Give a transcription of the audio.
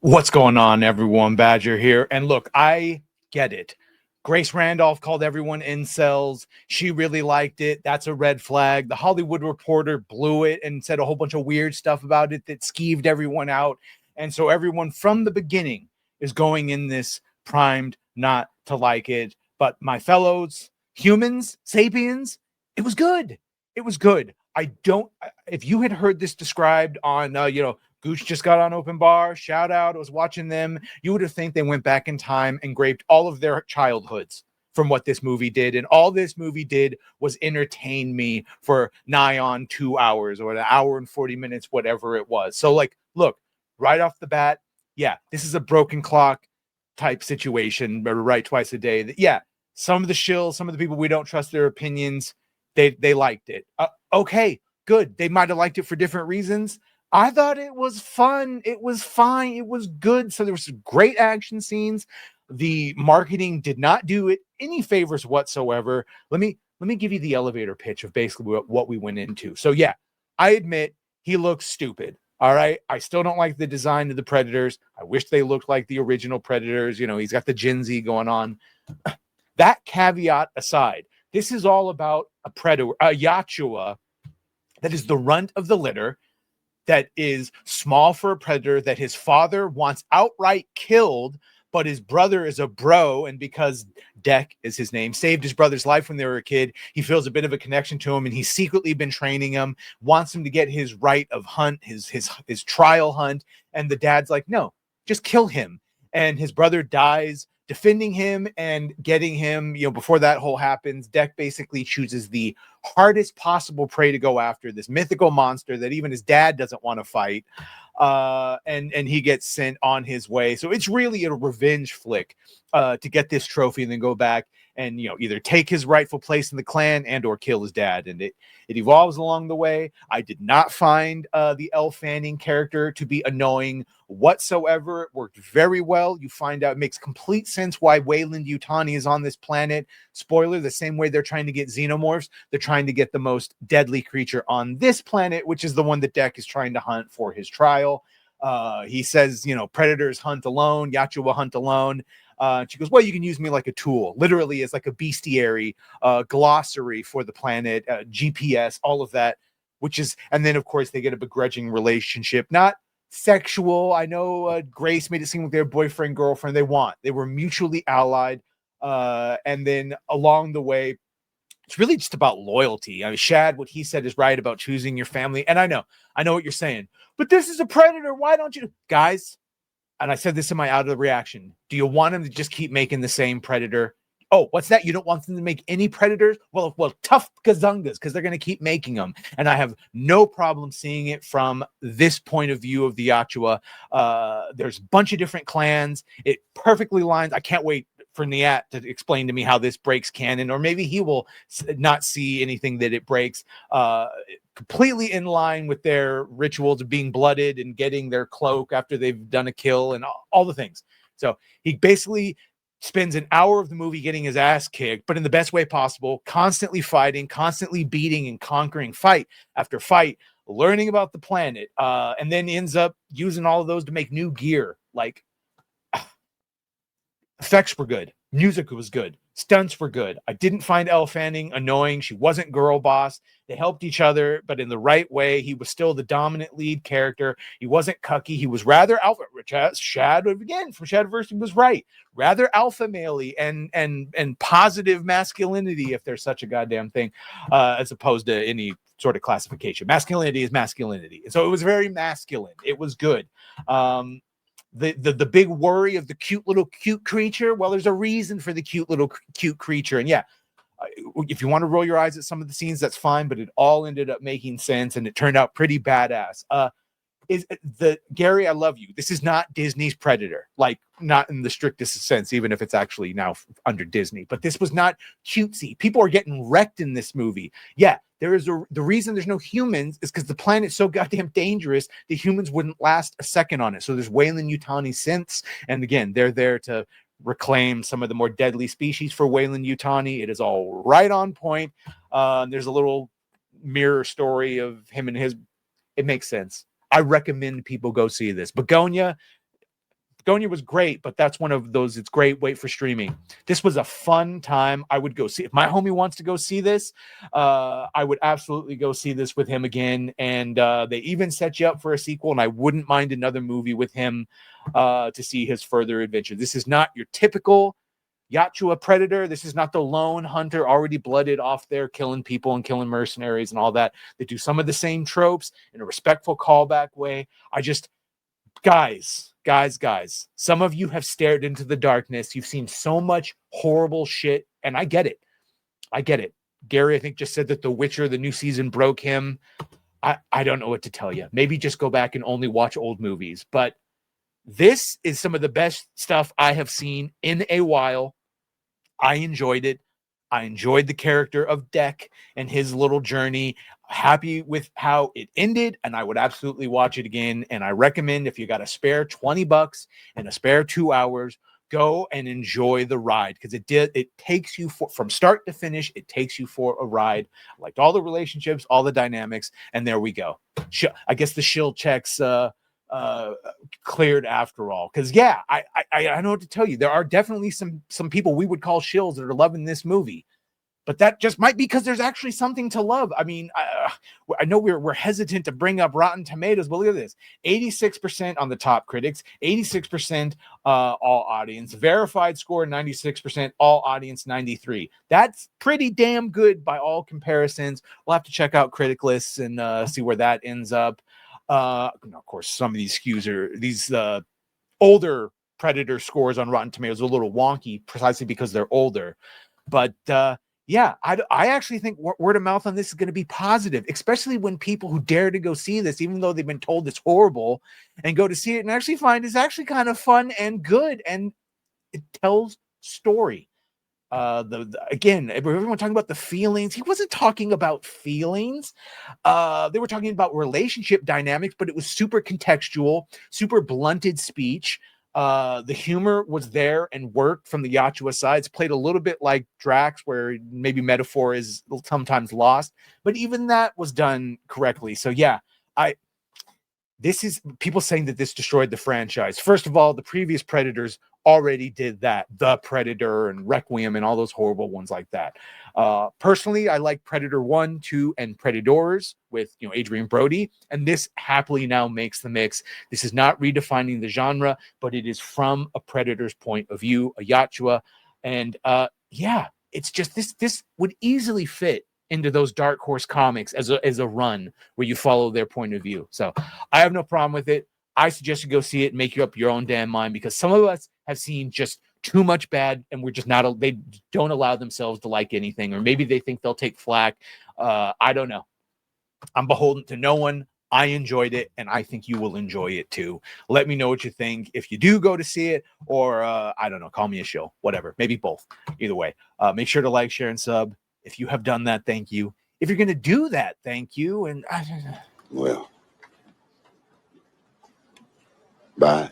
What's going on, everyone? Badger here. And look, I get it. Grace Randolph called everyone incels. She really liked it. That's a red flag. The Hollywood Reporter blew it and said a whole bunch of weird stuff about it that skeeved everyone out. And so everyone from the beginning is going in this primed not to like it. But my fellows, humans, sapiens, it was good. It was good. If you had heard this described on, Gooch just got on Open Bar. Shout out. I was watching them. You would have think they went back in time and graped all of their childhoods from what this movie did. And all this movie did was entertain me for nigh on 2 hours or an hour and 40 minutes, whatever it was. So, like, look, right off the bat, yeah, this is a broken clock type situation, but right twice a day. Yeah, some of the shills, some of the people we don't trust their opinions, they liked it. Okay, good. They might have liked it for different reasons. I thought it was fun. It was fine. It was good. So there were some great action scenes. The marketing did not do it any favors whatsoever. Let me give you the elevator pitch of basically what we went into. So yeah, I admit he looks stupid. All right. I still don't like the design of the Predators. I wish they looked like the original Predators. You know, he's got the Gen Z going on. That caveat aside, this is all about a Predator, a Yachua that is the runt of the litter, that is small for a predator, that his father wants outright killed, but his brother is a bro, and because Deck is his name, saved his brother's life when they were a kid, he feels a bit of a connection to him, and he's secretly been training him, wants him to get his right of hunt, his trial hunt, and the dad's like, no, just kill him. And his brother dies defending him and getting him, before that whole happens. Deck basically chooses the hardest possible prey to go after, this mythical monster that even his dad doesn't want to fight, and he gets sent on his way. So it's really a revenge flick to get this trophy and then go back and either take his rightful place in the clan and or kill his dad. And it evolves along the way. I did not find the Elle Fanning character to be annoying whatsoever. It worked very well. You find out, it makes complete sense why Weyland-Yutani is on this planet. Spoiler, the same way they're trying to get xenomorphs, they're trying to get the most deadly creature on this planet, which is the one that Deck is trying to hunt for his trial. He says, predators hunt alone, Yachu will hunt alone. She goes, well, you can use me like a tool, literally as like a bestiary, glossary for the planet, GPS, all of that, and then of course they get a begrudging relationship, not sexual. I know Grace made it seem like their boyfriend, girlfriend. They were mutually allied. And then along the way, it's really just about loyalty. I mean, Shad, what he said is right about choosing your family. And I know what you're saying, but this is a predator. Why don't you guys? And I said this in my out of the reaction. Do you want him to just keep making the same predator? Oh, what's that? You don't want them to make any predators? Well, tough gazungas, because they're going to keep making them. And I have no problem seeing it from this point of view of the Yachua. There's a bunch of different clans. It perfectly lines. I can't wait for Niat to explain to me how this breaks canon, or maybe he will not see anything that it breaks. Completely in line with their rituals of being blooded and getting their cloak after they've done a kill and all the things. So he basically spends an hour of the movie getting his ass kicked, but in the best way possible, constantly fighting, constantly beating and conquering fight after fight, learning about the planet, and then ends up using all of those to make new gear. Like, effects were good. Music was good. Stunts were good. I didn't find Elle Fanning annoying. She wasn't girl boss. They helped each other, but in the right way. He was still the dominant lead character. He wasn't cucky. He was rather alpha. Shad, again, from Shadiversity, was right. Rather alpha male-y and positive masculinity, if there's such a goddamn thing, as opposed to any sort of classification. Masculinity is masculinity. So it was very masculine. It was good. The big worry of the cute creature, well, there's a reason for the cute creature. And yeah, if you want to roll your eyes at some of the scenes, that's fine, but it all ended up making sense and it turned out pretty badass. Gary, I love you. This is not Disney's Predator, like not in the strictest sense, even if it's actually now under Disney, but this was not cutesy. People are getting wrecked in this movie. Yeah, the reason there's no humans is because the planet's so goddamn dangerous the humans wouldn't last a second on it. So there's Weyland-Yutani synths, and again, they're there to reclaim some of the more deadly species for Weyland-Yutani. It is all right on point. There's a little mirror story of him and his. It makes sense. I recommend people go see this. Begonia, Estonia was great, but that's one of those, it's great, wait for streaming. This was a fun time. I would go see, if my homie wants to go see this, I would absolutely go see this with him again. And they even set you up for a sequel, and I wouldn't mind another movie with him to see his further adventure. This is not your typical Yachua Predator. This is not the lone hunter already blooded off there killing people and killing mercenaries and all that. They do some of the same tropes in a respectful callback way. Guys, some of you have stared into the darkness. You've seen so much horrible shit, and I get it. Gary, I think, just said that The Witcher, the new season, broke him. I don't know what to tell you. Maybe just go back and only watch old movies. But this is some of the best stuff I have seen in a while. I enjoyed it. I enjoyed the character of Deck and his little journey. Happy with how it ended, and I would absolutely watch it again. And I recommend, if you got a spare $20 and a spare 2 hours, go and enjoy the ride, because it takes you from start to finish. It takes you for a ride. I liked all the relationships, all the dynamics, and there we go. I guess the shield checks cleared after all, because I don't know what to tell you. There are definitely some people we would call shills that are loving this movie, but that just might be because there's actually something to love. I mean, I know we're hesitant to bring up Rotten Tomatoes, but look at this: 86% on the top critics, 86% all audience, verified score 96%, all audience 93. That's pretty damn good by all comparisons. We'll have to check out critic lists and see where that ends up. Of course, some of these skews are these older Predator scores on Rotten Tomatoes are a little wonky, precisely because they're older. But I actually think word of mouth on this is going to be positive, especially when people who dare to go see this, even though they've been told it's horrible, and go to see it and actually find it's actually kind of fun and good, and it tells story. Again, everyone talking about the feelings. He wasn't talking about feelings. They were talking about relationship dynamics, but it was super contextual, super blunted speech. The humor was there and worked from the Yachua side. It's played a little bit like Drax, where maybe metaphor is sometimes lost, but even that was done correctly. So this is people saying that this destroyed the franchise. First of all, the previous Predators already did that. The Predator and Requiem and all those horrible ones like that. Personally, I like Predator 1, 2, and Predators with Adrian Brody, and this happily now makes the mix. This is not redefining the genre, but it is from a Predator's point of view, a Yachua, and it's just this would easily fit into those Dark Horse comics as a run where you follow their point of view. So I have no problem with it. I suggest you go see it and make you up your own damn mind, because some of us have seen just too much bad, and we're just not, they don't allow themselves to like anything, or maybe they think they'll take flack. I don't know. I'm beholden to no one. I enjoyed it, and I think you will enjoy it too. Let me know what you think if you do go to see it, or I don't know, call me a shill, whatever, maybe both. Either way, make sure to like, share, and sub. If you have done that, thank you. If you're going to do that, thank you. And well, bye.